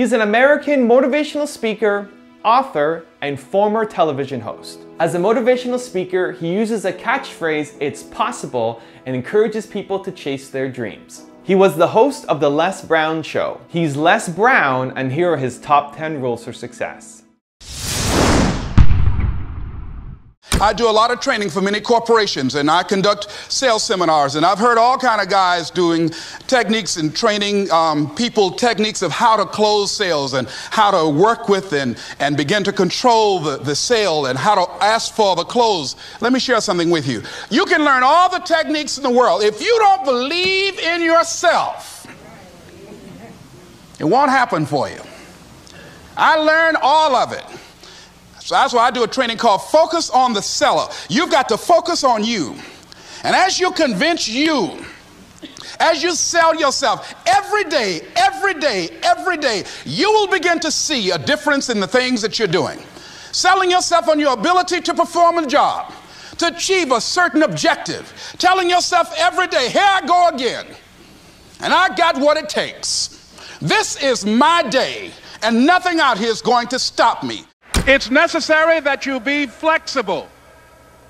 He's an American motivational speaker, author, and former television host. As a motivational speaker, he uses a catchphrase, "It's possible," and encourages people to chase their dreams. He was the host of The Les Brown Show. He's Les Brown, and here are his top 10 rules for success. I do a lot of training for many corporations, and I conduct sales seminars, and I've heard all kind of guys doing techniques and training people techniques of how to close sales and how to work with and begin to control the sale and how to ask for the close. Let me share something with you. You can learn all the techniques in the world. If you don't believe in yourself, it won't happen for you. I learned all of it. So that's why I do a training called Focus on the Seller. You've got to focus on you. And as you convince you, as you sell yourself every day, you will begin to see a difference in the things that you're doing. Selling yourself on your ability to perform a job, to achieve a certain objective. Telling yourself every day, here I go again. And I got what it takes. This is my day, and nothing out here is going to stop me. It's necessary that you be flexible,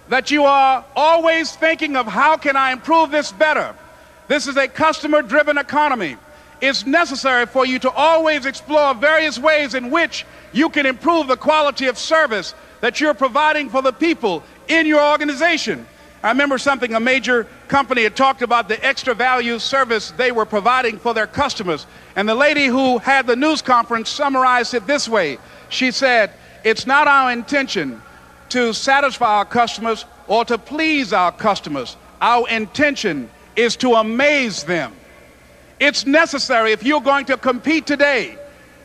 that you are always thinking of how can I improve this better. This is a customer-driven economy. It's necessary for you to always explore various ways in which you can improve the quality of service that you're providing for the people in your organization. I remember something, a major company had talked about the extra value service they were providing for their customers. And the lady who had the news conference summarized it this way. She said, "It's not our intention to satisfy our customers or to please our customers. Our intention is to amaze them." It's necessary, if you're going to compete today,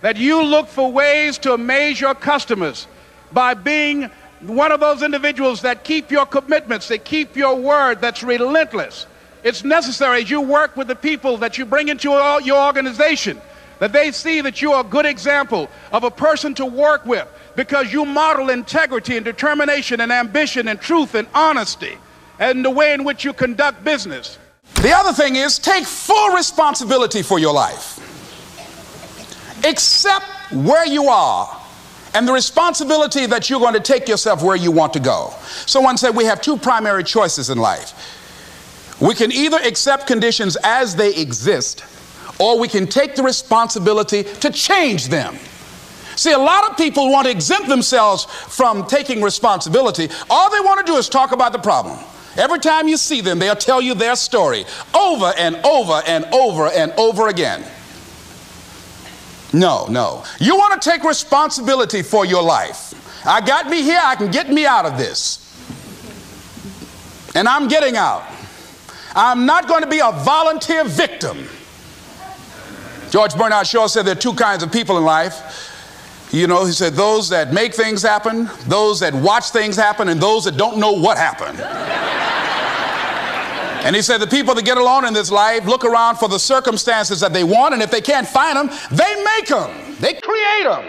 that you look for ways to amaze your customers by being one of those individuals that keep your commitments, that keep your word, that's relentless. It's necessary as you work with the people that you bring into your organization, that they see that you are a good example of a person to work with, because you model integrity and determination and ambition and truth and honesty and the way in which you conduct business. The other thing is, take full responsibility for your life. Accept where you are and the responsibility that you're going to take yourself where you want to go. Someone said we have two primary choices in life. We can either accept conditions as they exist, or we can take the responsibility to change them. See, a lot of people want to exempt themselves from taking responsibility. All they want to do is talk about the problem. Every time you see them, they'll tell you their story over and over and over and over again. No. You want to take responsibility for your life. I got me here, I can get me out of this. And I'm getting out. I'm not going to be a volunteer victim. George Bernard Shaw said there are two kinds of people in life. You know, he said those that make things happen, those that watch things happen, and those that don't know what happened. And he said the people that get along in this life look around for the circumstances that they want, and if they can't find them, they make them. They create them.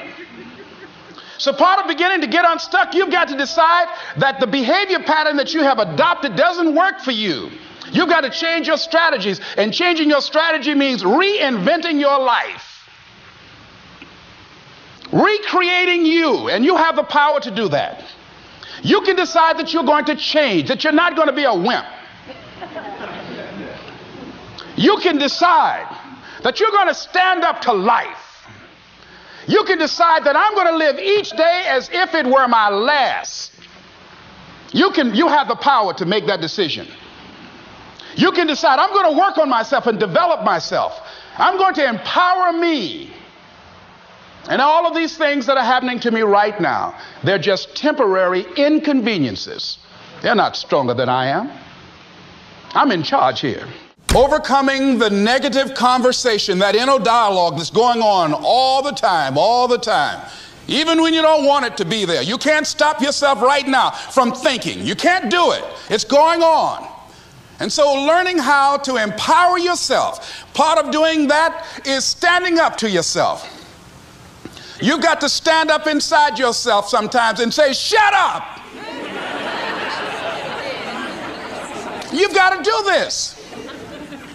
So part of beginning to get unstuck, you've got to decide that the behavior pattern that you have adopted doesn't work for you. You've got to change your strategies, and changing your strategy means reinventing your life. Recreating you, and you have the power to do that. You can decide that you're going to change, that you're not going to be a wimp. You can decide that you're going to stand up to life. You can decide that I'm going to live each day as if it were my last. You have the power to make that decision. You can decide I'm going to work on myself and develop myself. I'm going to empower me. And all of these things that are happening to me right now, they're just temporary inconveniences. They're not stronger than I am. I'm in charge here. Overcoming the negative conversation, that inner dialogue that's going on all the time, even when you don't want it to be there. You can't stop yourself right now from thinking. You can't do it. It's going on. And so learning how to empower yourself, part of doing that is standing up to yourself. You've got to stand up inside yourself sometimes and say, shut up. You've got to do this.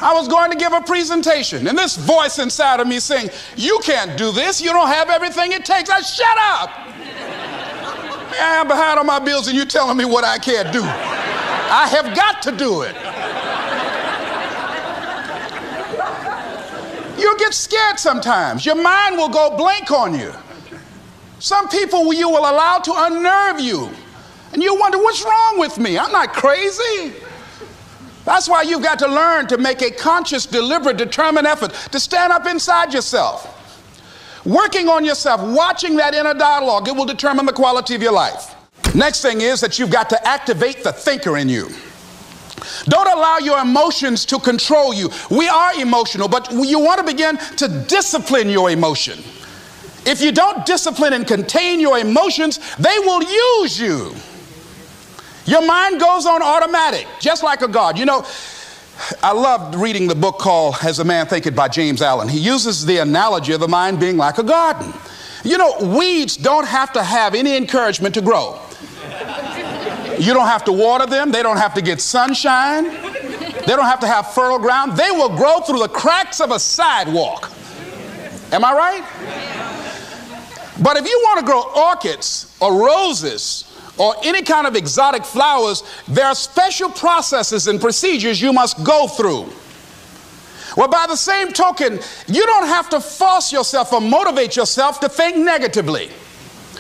I was going to give a presentation, and this voice inside of me saying, you can't do this. You don't have everything it takes. Shut up. I'm behind on my bills, and you're telling me what I can't do. I have got to do it. You'll get scared sometimes. Your mind will go blank on you. Some people you will allow to unnerve you. And you wonder, what's wrong with me? I'm not crazy. That's why you've got to learn to make a conscious, deliberate, determined effort to stand up inside yourself. Working on yourself, watching that inner dialogue, it will determine the quality of your life. Next thing is that you've got to activate the thinker in you. Don't allow your emotions to control you. We are emotional, but you want to begin to discipline your emotion. If you don't discipline and contain your emotions, they will use you. Your mind goes on automatic, just like a God. You know, I loved reading the book called As a Man Thinketh by James Allen. He uses the analogy of the mind being like a garden. You know, weeds don't have to have any encouragement to grow. You don't have to water them. They don't have to get sunshine. They don't have to have fertile ground. They will grow through the cracks of a sidewalk. Am I right? But if you want to grow orchids or roses or any kind of exotic flowers, there are special processes and procedures you must go through. Well, by the same token, you don't have to force yourself or motivate yourself to think negatively,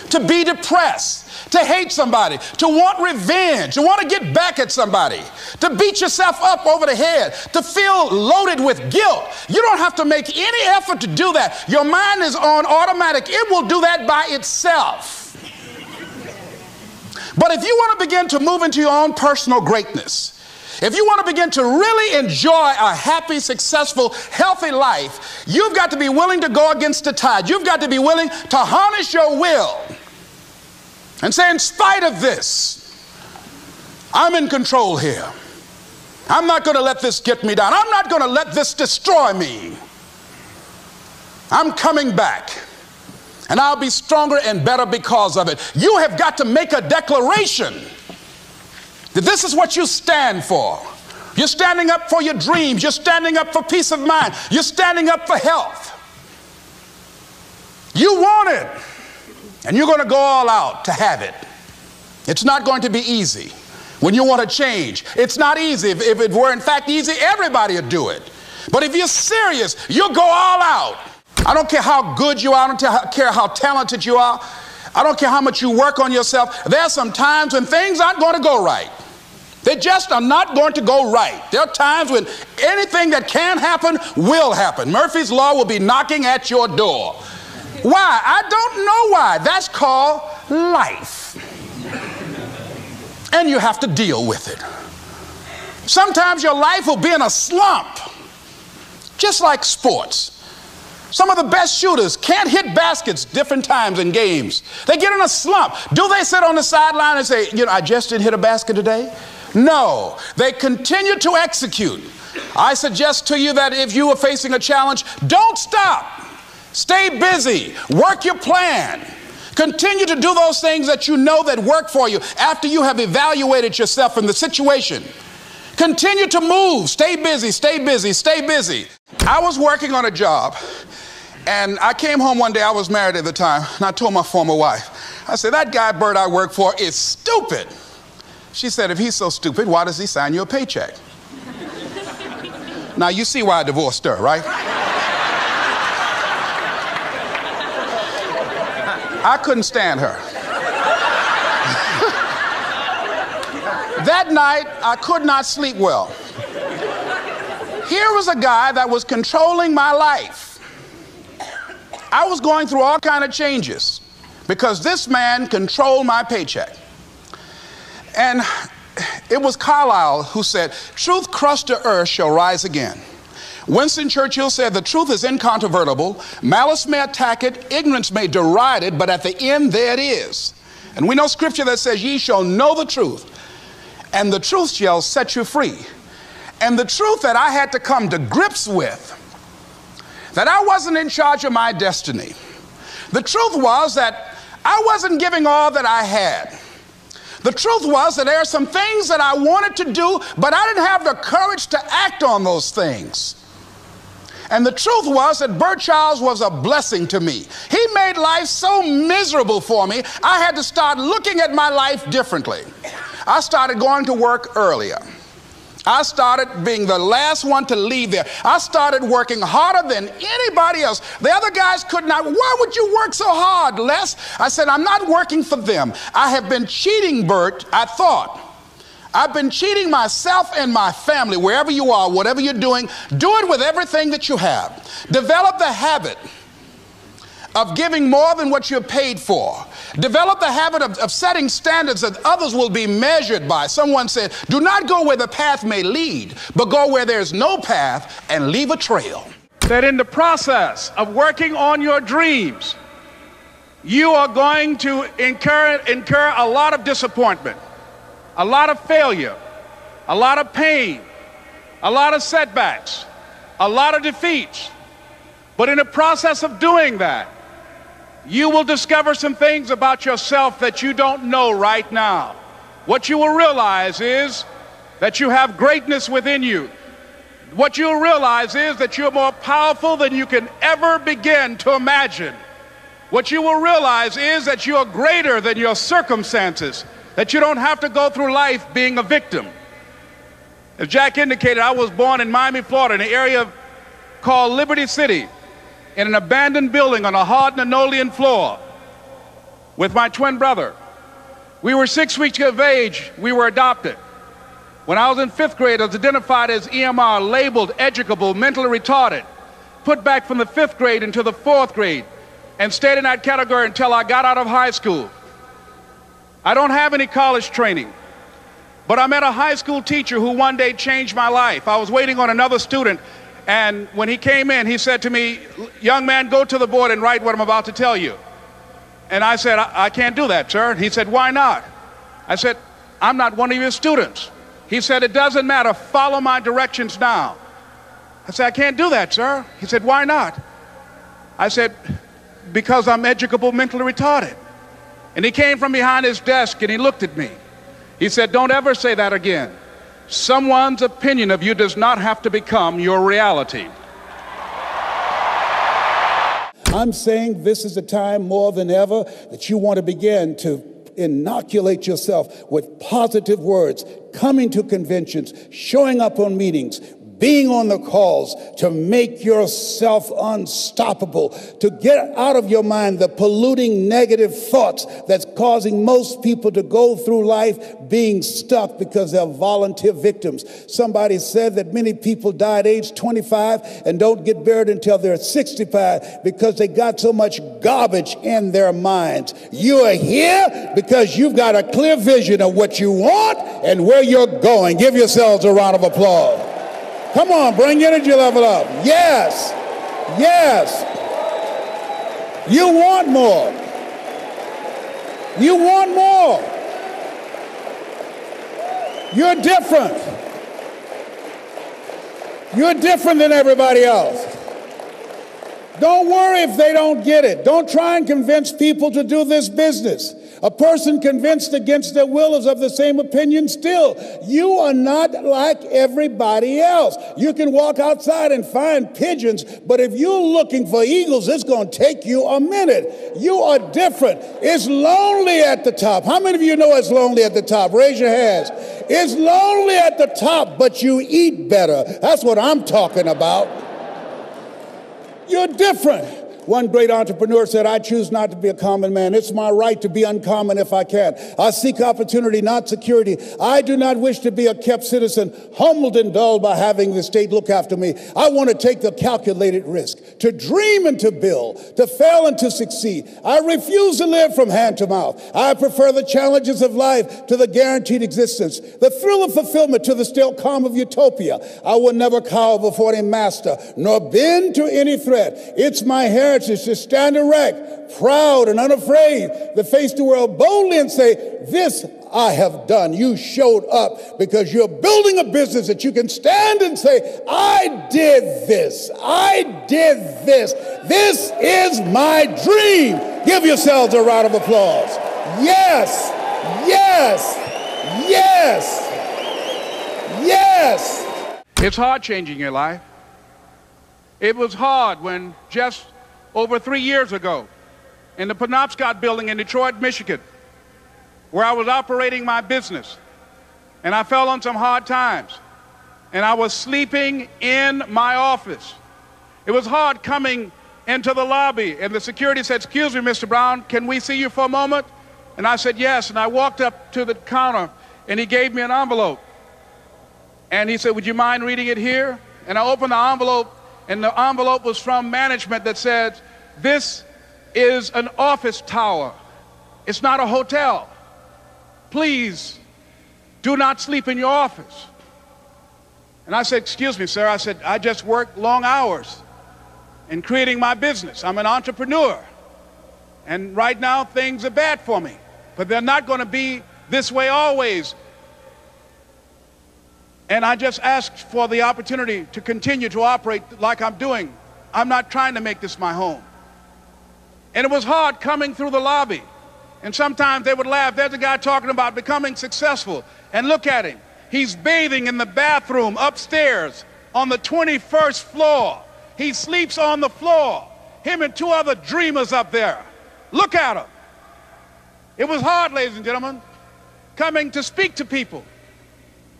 to be depressed, to hate somebody, to want revenge, to want to get back at somebody, to beat yourself up over the head, to feel loaded with guilt. You don't have to make any effort to do that. Your mind is on automatic. It will do that by itself. But if you want to begin to move into your own personal greatness, if you want to begin to really enjoy a happy, successful, healthy life, you've got to be willing to go against the tide. You've got to be willing to harness your will and say, in spite of this, I'm in control here. I'm not going to let this get me down. I'm not going to let this destroy me. I'm coming back, and I'll be stronger and better because of it. You have got to make a declaration that this is what you stand for. You're standing up for your dreams. You're standing up for peace of mind. You're standing up for health. You want it, and you're going to go all out to have it. It's not going to be easy. When you want to change, it's not easy. If it were in fact easy, everybody would do it. But if you're serious, you'll go all out. I don't care how good you are. I don't care how talented you are. I don't care how much you work on yourself. There are some times when things aren't going to go right. They just are not going to go right. There are times when anything that can happen will happen. Murphy's Law will be knocking at your door. Why? I don't know why. That's called life. And you have to deal with it. Sometimes your life will be in a slump, just like sports. Some of the best shooters can't hit baskets different times in games. They get in a slump. Do they sit on the sideline and say, you know, I just didn't hit a basket today? No, they continue to execute. I suggest to you that if you are facing a challenge, don't stop. Stay busy. Work your plan. Continue to do those things that you know that work for you after you have evaluated yourself in the situation. Continue to move. Stay busy, stay busy, stay busy. I was working on a job, and I came home one day. I was married at the time, and I told my former wife, I said, that guy Bert I work for is stupid. She said, if he's so stupid, why does he sign you a paycheck? Now, you see why I divorced her, right? I couldn't stand her. That night, I could not sleep well. Here was a guy that was controlling my life. I was going through all kinds of changes because this man controlled my paycheck. And it was Carlyle who said, truth crushed to earth shall rise again. Winston Churchill said, the truth is incontrovertible. Malice may attack it, ignorance may deride it, but at the end there it is. And we know scripture that says, ye shall know the truth, and the truth shall set you free. And the truth that I had to come to grips with, that I wasn't in charge of my destiny. The truth was that I wasn't giving all that I had. The truth was that there are some things that I wanted to do, but I didn't have the courage to act on those things. And the truth was that Bert Childs was a blessing to me. He made life so miserable for me, I had to start looking at my life differently. I started going to work earlier. I started being the last one to leave there. I started working harder than anybody else. The other guys could not. Why would you work so hard, Les? I said, I'm not working for them. I have been cheating, Bert, I thought. I've been cheating myself and my family. Wherever you are, whatever you're doing, do it with everything that you have. Develop the habit of giving more than what you're paid for. Develop the habit of setting standards that others will be measured by. Someone said, do not go where the path may lead, but go where there's no path and leave a trail. That in the process of working on your dreams, you are going to incur a lot of disappointment, a lot of failure, a lot of pain, a lot of setbacks, a lot of defeats. But in the process of doing that, you will discover some things about yourself that you don't know right now. What you will realize is that you have greatness within you. What you'll realize is that you're more powerful than you can ever begin to imagine. What you will realize is that you're greater than your circumstances, that you don't have to go through life being a victim. As Jack indicated, I was born in Miami, Florida, in an area called Liberty City, in an abandoned building on a hard linoleum floor with my twin brother. We were 6 weeks of age. We were adopted. When I was in 5th grade, I was identified as EMR, labeled educable, mentally retarded, put back from the 5th grade into the 4th grade, and stayed in that category until I got out of high school. I don't have any college training, but I met a high school teacher who one day changed my life. I was waiting on another student, and when he came in, he said to me, young man, go to the board and write what I'm about to tell you. And I said, I can't do that, sir. He said, why not? I said, I'm not one of your students. He said, it doesn't matter, follow my directions now. I said, I can't do that, sir. He said, why not? I said, because I'm educable, mentally retarded. And he came from behind his desk and he looked at me. He said, don't ever say that again. Someone's opinion of you does not have to become your reality. I'm saying this is a time more than ever that you want to begin to inoculate yourself with positive words, coming to conventions, showing up on meetings, being on the calls, to make yourself unstoppable, to get out of your mind the polluting negative thoughts that's causing most people to go through life being stuck because they're volunteer victims. Somebody said that many people die at age 25 and don't get buried until they're 65 because they got so much garbage in their minds. You are here because you've got a clear vision of what you want and where you're going. Give yourselves a round of applause. Come on, bring your energy level up. Yes, yes. You want more. You want more. You're different. You're different than everybody else. Don't worry if they don't get it. Don't try and convince people to do this business. A person convinced against their will is of the same opinion still. You are not like everybody else. You can walk outside and find pigeons, but if you're looking for eagles, it's going to take you a minute. You are different. It's lonely at the top. How many of you know it's lonely at the top? Raise your hands. It's lonely at the top, but you eat better. That's what I'm talking about. You're different. One great entrepreneur said, I choose not to be a common man. It's my right to be uncommon if I can. I seek opportunity, not security. I do not wish to be a kept citizen, humbled and dulled by having the state look after me. I want to take the calculated risk, to dream and to build, to fail and to succeed. I refuse to live from hand to mouth. I prefer the challenges of life to the guaranteed existence, the thrill of fulfillment to the still calm of utopia. I will never cower before any master, nor bend to any threat. It's my heritage to stand erect, proud and unafraid, to face the world boldly and say, this I have done. You showed up because you're building a business that you can stand and say, I did this. I did this. This is my dream. Give yourselves a round of applause. Yes, Yes! Yes! Yes! It's hard changing your life. It was hard when just over 3 years ago, in the Penobscot building in Detroit, Michigan, where I was operating my business, and I fell on some hard times, and I was sleeping in my office. It was hard coming into the lobby, and the security said, "Excuse me, Mr. Brown, can we see you for a moment?" And I said, "Yes," and I walked up to the counter, and he gave me an envelope. And he said, "Would you mind reading it here?" And I opened the envelope, and the envelope was from management that said, "This is an office tower. It's not a hotel. Please do not sleep in your office." And I said, "Excuse me, sir." I said, "I just work long hours in creating my business. I'm an entrepreneur. And right now, things are bad for me. But they're not going to be this way always. And I just asked for the opportunity to continue to operate like I'm doing. I'm not trying to make this my home." And it was hard coming through the lobby. And sometimes they would laugh. There's a guy talking about becoming successful. And look at him. He's bathing in the bathroom upstairs on the 21st floor. He sleeps on the floor. Him and 2 other dreamers up there. Look at him. It was hard, ladies and gentlemen, coming to speak to people.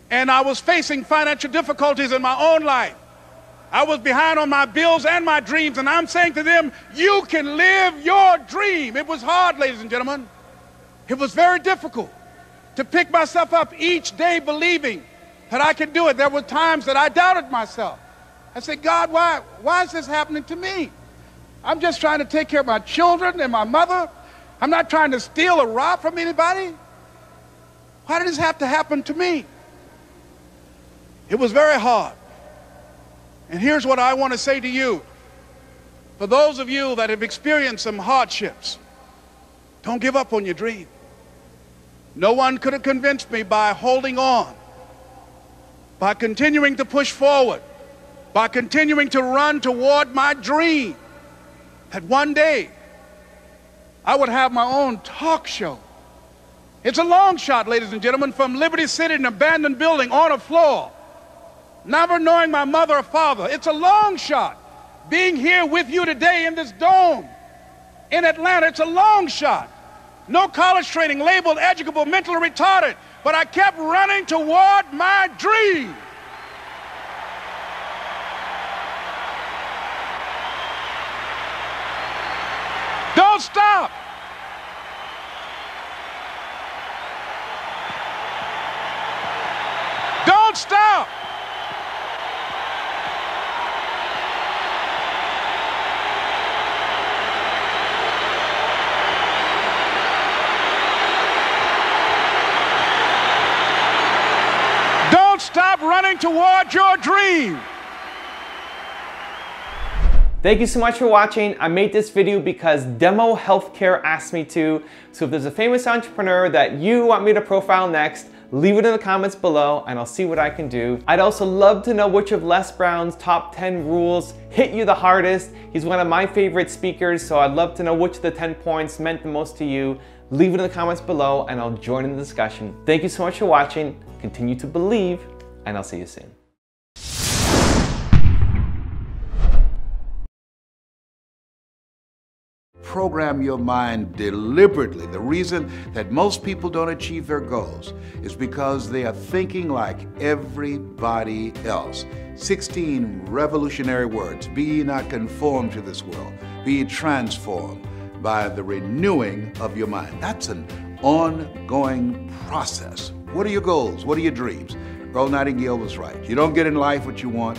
And I was facing financial difficulties in my own life. I was behind on my bills and my dreams, and I'm saying to them, you can live your dream. It was hard, ladies and gentlemen. It was very difficult to pick myself up each day believing that I could do it. There were times that I doubted myself. I said, "God, why is this happening to me? I'm just trying to take care of my children and my mother. I'm not trying to steal or rob from anybody. Why did this have to happen to me?" It was very hard. And here's what I want to say to you. For those of you that have experienced some hardships, don't give up on your dream. No one could have convinced me by holding on, by continuing to push forward, by continuing to run toward my dream, that one day I would have my own talk show. It's a long shot, ladies and gentlemen, from Liberty City, an abandoned building on a floor, never knowing my mother or father. It's a long shot. Being here with you today in this dome in Atlanta, it's a long shot. No college training, labeled educable, mentally retarded, but I kept running toward my dream. Don't stop. Don't stop. Don't stop running toward your dream. Thank you so much for watching. I made this video because Demo Healthcare asked me to. So if there's a famous entrepreneur that you want me to profile next, leave it in the comments below and I'll see what I can do. I'd also love to know which of Les Brown's top 10 rules hit you the hardest. He's one of my favorite speakers, so I'd love to know which of the 10 points meant the most to you. Leave it in the comments below and I'll join in the discussion. Thank you so much for watching. Continue to believe, and I'll see you soon. Program your mind deliberately. The reason that most people don't achieve their goals is because they are thinking like everybody else. 16 revolutionary words. Be ye not conformed to this world. Be ye transformed by the renewing of your mind. That's an ongoing process. What are your goals? What are your dreams? Earl Nightingale was right. You don't get in life what you want.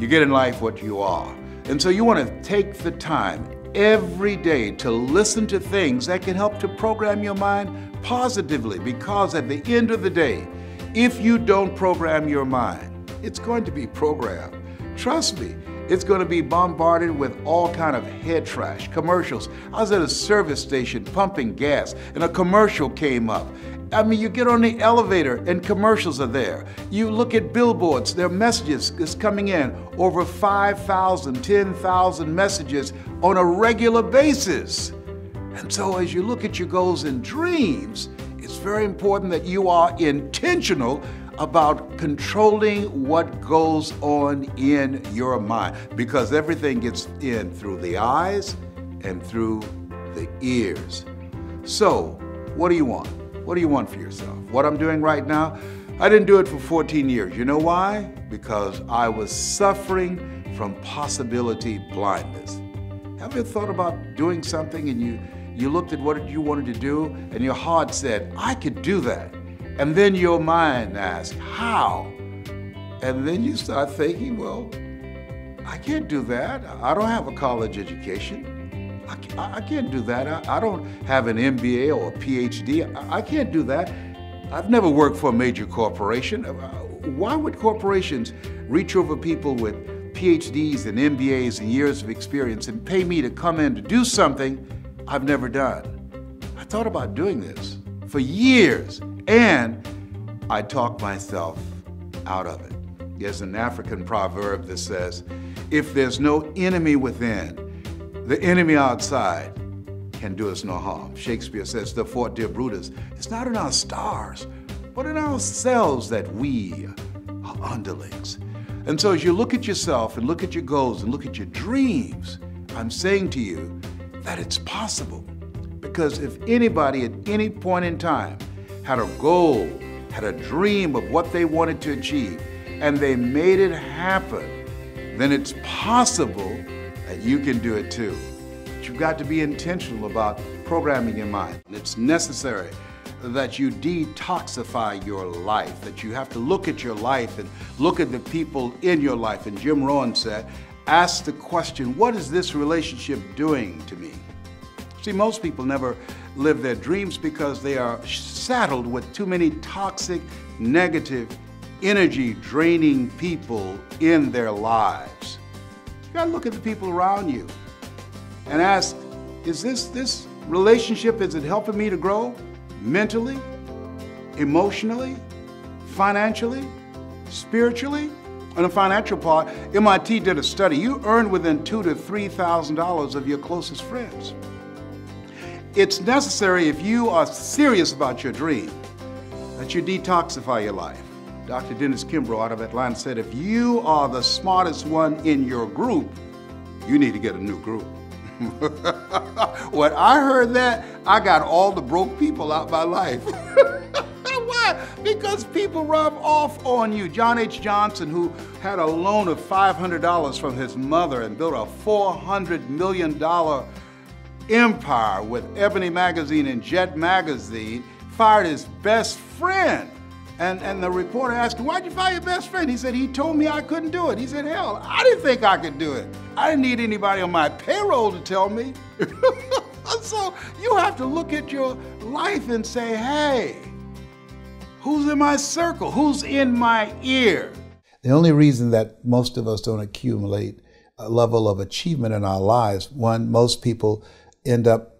You get in life what you are. And so you want to take the time every day to listen to things that can help to program your mind positively, because at the end of the day, if you don't program your mind, it's going to be programmed. Trust me, it's going to be bombarded with all kind of head trash, commercials. I was at a service station pumping gas and a commercial came up. I mean, you get on the elevator and commercials are there. You look at billboards, their messages is coming in, over 5,000, 10,000 messages on a regular basis. And so as you look at your goals and dreams, It's very important that you are intentional about controlling what goes on in your mind, because everything gets in through the eyes and through the ears. So, what do you want? What do you want for yourself? What I'm doing right now, I didn't do it for 14 years. You know why? Because I was suffering from possibility blindness. Have you thought about doing something and you looked at what you wanted to do and your heart said, I could do that. And then your mind asked, how? And then you start thinking, well, I can't do that. I don't have a college education. I can't do that. I don't have an MBA or a PhD. I can't do that. I've never worked for a major corporation. Why would corporations reach over people with PhDs and MBAs and years of experience and pay me to come in to do something I've never done? I thought about doing this for years, and I talked myself out of it. There's an African proverb that says, if there's no enemy within, the enemy outside can do us no harm. Shakespeare says, therefore, dear Brutus, it's not in our stars, but in ourselves that we are underlings. And so as you look at yourself and look at your goals and look at your dreams, I'm saying to you that it's possible. Because if anybody at any point in time had a goal, had a dream of what they wanted to achieve, and they made it happen, then it's possible that you can do it too. But you've got to be intentional about programming your mind. It's necessary that you detoxify your life, that you have to look at your life and look at the people in your life. And Jim Rohn said, ask the question, what is this relationship doing to me? See, most people never live their dreams because they are saddled with too many toxic, negative, energy-draining people in their lives. You gotta look at the people around you and ask, is this relationship, is it helping me to grow mentally, emotionally, financially, spiritually? On the financial part, MIT did a study. You earn within $2,000 to $3,000 of your closest friends. It's necessary, if you are serious about your dream, that you detoxify your life. Dr. Dennis Kimbrough out of Atlanta said, if you are the smartest one in your group, you need to get a new group. When I heard that, I got all the broke people out my life. Why? Because people rub off on you. John H. Johnson, who had a loan of $500 from his mother and built a $400 million empire with Ebony Magazine and Jet Magazine, fired his best friend. And the reporter asked him, why'd you fire your best friend? He said, he told me I couldn't do it. He said, hell, I didn't think I could do it. I didn't need anybody on my payroll to tell me. So you have to look at your life and say, hey, who's in my circle? Who's in my ear? The only reason that most of us don't accumulate a level of achievement in our lives, one, most people end up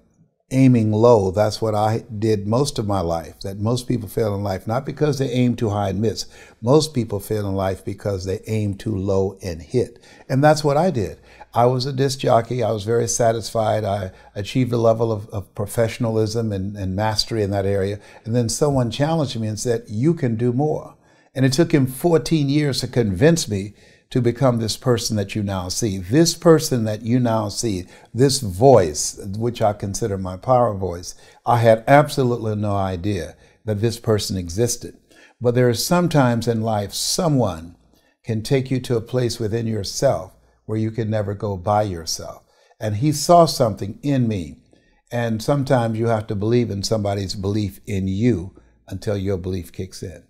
aiming low. That's what I did most of my life, that most people fail in life, not because they aim too high and miss. Most people fail in life because they aim too low and hit. And that's what I did. I was a disc jockey. I was very satisfied. I achieved a level of professionalism and mastery in that area. And then someone challenged me and said, you can do more. And it took him 14 years to convince me to become this person that you now see. This person that you now see, this voice, which I consider my power voice, I had absolutely no idea that this person existed. But there is sometimes in life, someone can take you to a place within yourself where you can never go by yourself. And he saw something in me. And sometimes you have to believe in somebody's belief in you until your belief kicks in.